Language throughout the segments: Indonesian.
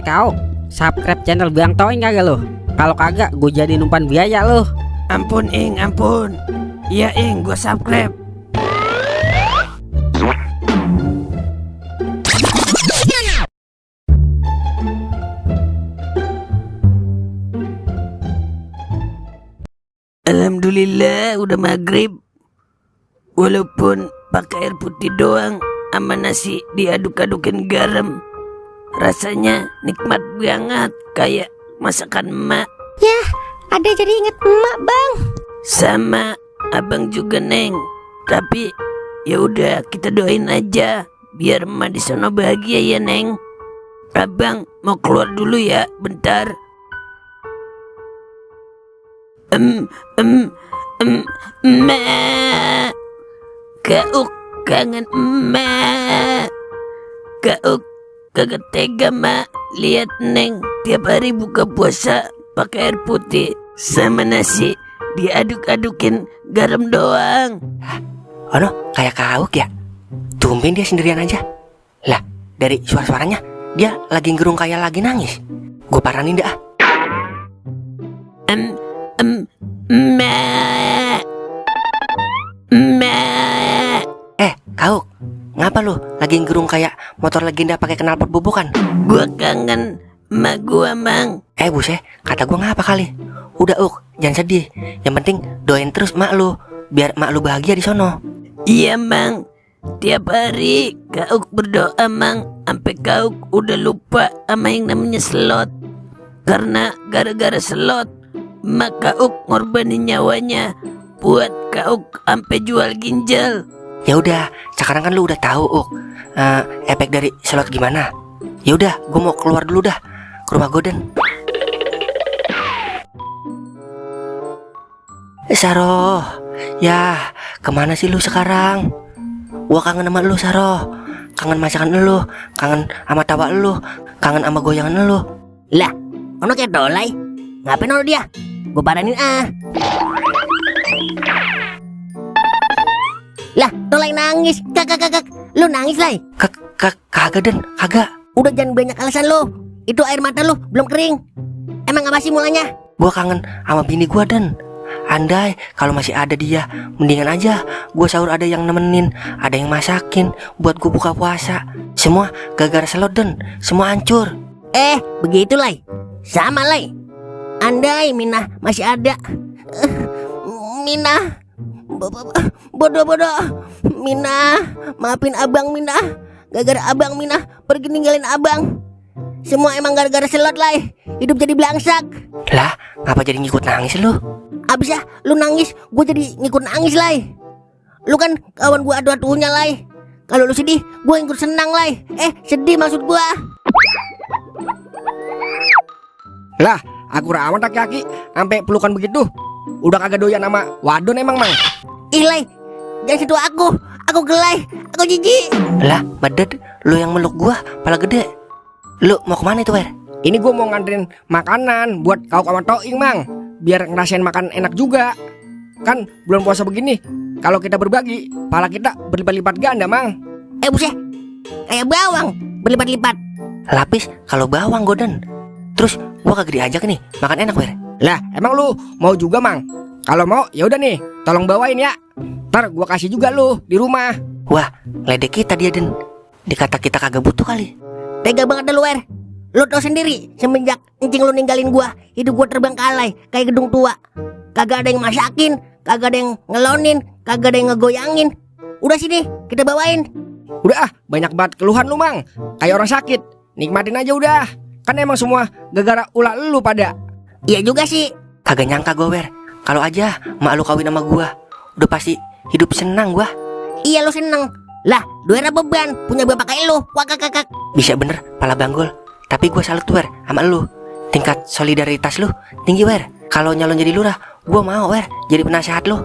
Kau, subscribe channel Bang Toing kagak lo? Kalau kagak, gue jadi numpan biaya lo. Ampun Ing, ampun. Iya Ing, gue subscribe. Alhamdulillah udah maghrib. Walaupun pakai air putih doang sama nasi diaduk-adukin garam, rasanya nikmat banget kayak masakan emak. Yah, ada jadi inget emak bang. Sama abang juga Neng. Tapi ya udah kita doain aja biar emak di sono bahagia ya Neng. Abang mau keluar dulu ya bentar. Emak. Kauk kangen emak. Kauk kagak tega mak lihat Neng tiap hari buka puasa pakai air putih sama nasi diaduk-adukin garam doang. Ono kayak Kauk ya. Tumben dia sendirian aja. Lah, dari suara-suaranya dia lagi ngerung kayak lagi nangis. Gue paranin dah. Emak. Emak. Kauk, ngapa lu lagi ngerung kayak motor legenda pakai knalpot bubukan? Gua kangen emak gua mang. Buset, kata gue ngapa kali? Udah jangan sedih. Yang penting doain terus mak lu, biar mak lu bahagia di sono. Iya mang. Tiap hari Kauk berdoa mang, sampai Kauk udah lupa sama yang namanya slot. Karena gara-gara slot, mak Kauk ngorbanin nyawanya buat Kauk sampai jual ginjal. Ya udah, sekarang kan lu udah tahu efek dari slot gimana. Ya udah, gue mau keluar dulu dah ke rumah Goden. Saroh, ya kemana sih lu sekarang? Gua kangen sama lu Saroh, kangen masakan lu, kangen sama tawa lu, kangen sama goyangan lu. Lah, ono kayak dolai. Ngapain ono dia? Gue paranin ah. Lah, dolai nangis. Kak. Lu nangis Lai? Kagak Den, kagak. Udah jangan banyak alasan lu. Itu air mata lu belum kering. Emang apa sih mulanya? Gua kangen sama bini gua Den. Andai kalau masih ada dia, mendingan aja gua sahur ada yang nemenin, ada yang masakin buat gua buka puasa. Semua gara-gara slot Den, semua hancur. Begitu Lai. Sama Lai. Andai Minah masih ada. Minah bodoh. Minah, maafin abang Minah. Gara-gara abang Minah pergi ninggalin abang. Semua emang gara-gara slot Lai. Hidup jadi belangsak. Lah, ngapa jadi ngikut nangis lu? Abis ya lu nangis, gue jadi ngikut nangis Lai. Lu kan kawan gue adu-adunya Lai. Kalau lu sedih, gue ikut senang Lai. Sedih maksud gue. Lah, aku rawan kaki-kaki sampai pelukan begitu. Udah kagak doyan sama wadon emang mang. Ih Lai, jangan sentuh aku gelai, aku jijik. Lah, badet, lu yang meluk gua, pala gede. Lu mau kemana itu, Wer? Ini gue mau nganterin makanan buat Kauk sama Toing mang, biar ngerasain makan enak juga. Kan bulan puasa begini, kalau kita berbagi, pala kita berlipat-lipat ganda mang. Buset, kayak bawang berlipat-lipat. Lapis kalau bawang Goden. Terus gua kagak diajak nih, makan enak, Wer. Lah, emang lu mau juga mang? Kalau mau, ya udah nih, tolong bawain ya. Ntar gua kasih juga lu di rumah. Wah, ledek kita dia Den. Dikata kita kagak butuh kali. Tega banget dah lu Wer. Lu tau sendiri, semenjak encing lu ninggalin gua, hidup gua terbengkalai kayak gedung tua. Kagak ada yang masakin, kagak ada yang ngelonin, kagak ada yang ngegoyangin. Udah sini, kita bawain. Udah banyak banget keluhan lu mang, kayak orang sakit. Nikmatin aja udah. Kan emang semua gara-gara ulah lu pada. Iya juga sih. Kagak nyangka gua, Wer. Kalau aja mak lu kawin sama gua, udah pasti hidup senang gua. Iya lu seneng. Lah, dua beban punya bapak kayak lu. Wah kakak. Bisa bener, pala banggol. Tapi gue salut Wer sama lu. Tingkat solidaritas lu tinggi Wer. Kalau nyalon jadi lurah, gue mau Wer jadi penasehat lu.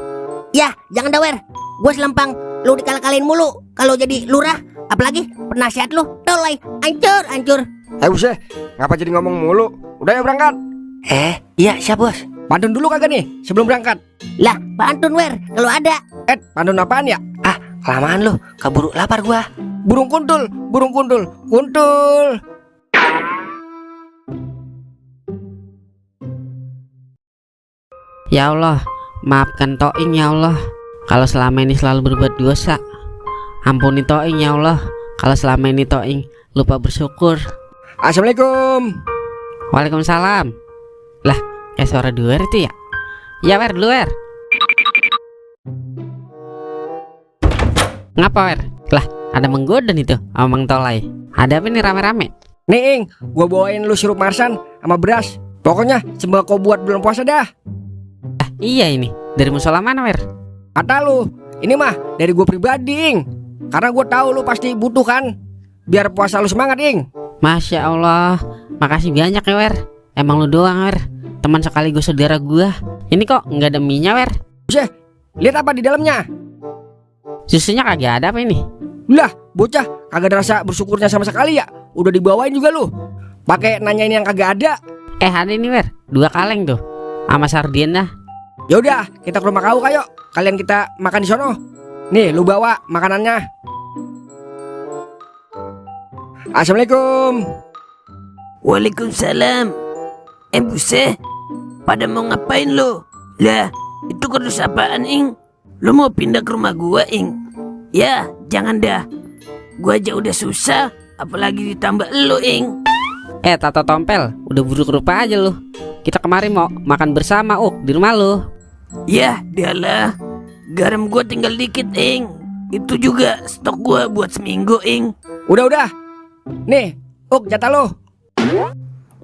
Ya jangan dah Wer. Gue selempang lu dikal-kalin mulu. Kalau jadi lurah, apalagi penasehat lu dolai, hancur. Buset, ngapa jadi ngomong mulu? Udah ya berangkat. Iya siap bos. Pantun dulu kagak nih sebelum berangkat? Lah pantun Wer kalau ada. Pantun apaan ya? Kelamaan lu, keburu lapar gua. Burung kuntul. Ya Allah, maafkan Toing ya Allah, kalau selama ini selalu berbuat dosa. Ampuni Toing ya Allah, kalau selama ini Toing lupa bersyukur. Assalamualaikum. Waalaikumsalam. Lah, kayak suara Duer itu ya? Ya Wer, dulu Wer. Ngapa Wer? Lah, ada menggoda nih tuh sama Mang Tolai. Ada apa nih rame-rame? Nih Ing, gua bawain lu sirup marsan sama beras. Pokoknya sembako buat bulan puasa dah. Iya ini, dari musola mana Wer? Kata lu, ini mah dari gua pribadi Ing. Karena gua tahu lu pasti butuh kan. Biar puasa lu semangat Ing. Masya Allah, makasih banyak ya Wer. Emang lu doang Wer, teman sekaligus saudara gua. Ini kok nggak ada minyak Wer? Buset, lihat apa di dalamnya? Susunya kagak ada apa ini? Lah, bocah kagak ada rasa bersyukurnya sama sekali ya. Udah dibawain juga lu. Pakai nanyain yang kagak ada. Ada nih Wer, 2 kaleng tuh sama sardin dah. Ya udah, kita ke rumah kau kayo. Kalian kita makan di sono. Nih, lu bawa makanannya. Assalamualaikum. Waalaikumsalam. Buset, pada mau ngapain lo? Lah, itu kardus apaan Ing? Lo mau pindah ke rumah gua Ing? Ya, jangan dah. Gua aja udah susah, apalagi ditambah lo Ing. Tato Tompel, udah buruk rupa aja lu. Kita kemarin mau makan bersama di rumah lu. Ya, dialah. Garam gua tinggal dikit Ing. Itu juga stok gua buat seminggu Ing. Udah. Nih, jatah lo.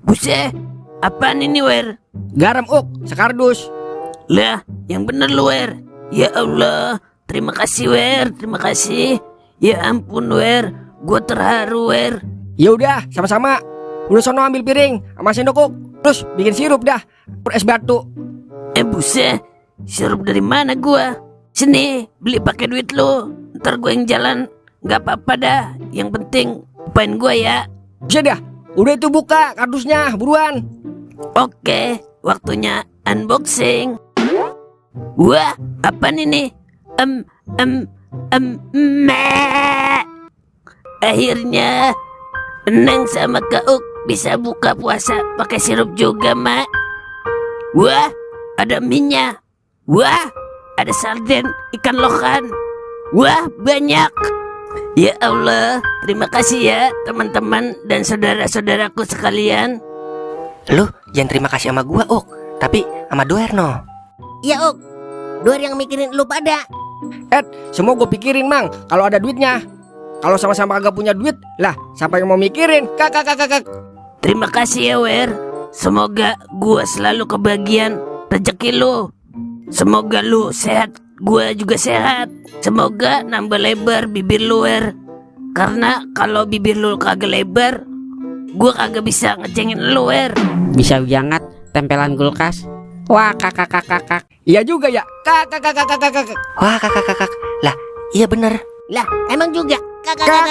Buset, apaan ini Wer? Garam sekardus. Lah, yang bener lo Wer. Ya Allah, terima kasih Wer, terima kasih. Ya ampun Wer, gua terharu Wer. Ya udah, sama-sama. Udah sono ambil piring sama sendok terus bikin sirup dah. Es batu. Buset, sirup dari mana gua? Sini, beli pakai duit lo. Ntar gua yang jalan. Gak apa-apa dah, yang penting upain gua ya. Buset dah, udah itu buka kardusnya, buruan. Oke, waktunya unboxing. Wah, apa ini? Akhirnya Neng sama Kak bisa buka puasa pakai sirup juga, Mak. Wah, ada minyak. Wah, ada sarden ikan lohan. Wah, banyak. Ya Allah, terima kasih ya teman-teman dan saudara-saudaraku sekalian. Lu jangan terima kasih sama gua tapi sama Doer no. Ya Doer yang mikirin lu pada. Semua gue pikirin Mang kalau ada duitnya. Kalau sama-sama agak punya duit, lah siapa yang mau mikirin? Kakak. Terima kasih ya Wer. Semoga gua selalu kebagian rezeki lu. Semoga lu sehat, gua juga sehat. Semoga nambah lebar bibir lu Wer. Karena kalau bibir lu kagak lebar, gua kagak bisa ngecengin lu Wer. Bisa banget tempelan kulkas. Wah kakak. Iya juga ya. Kakak. Wah kakak. Lah iya bener. Lah, emang juga. Kakak.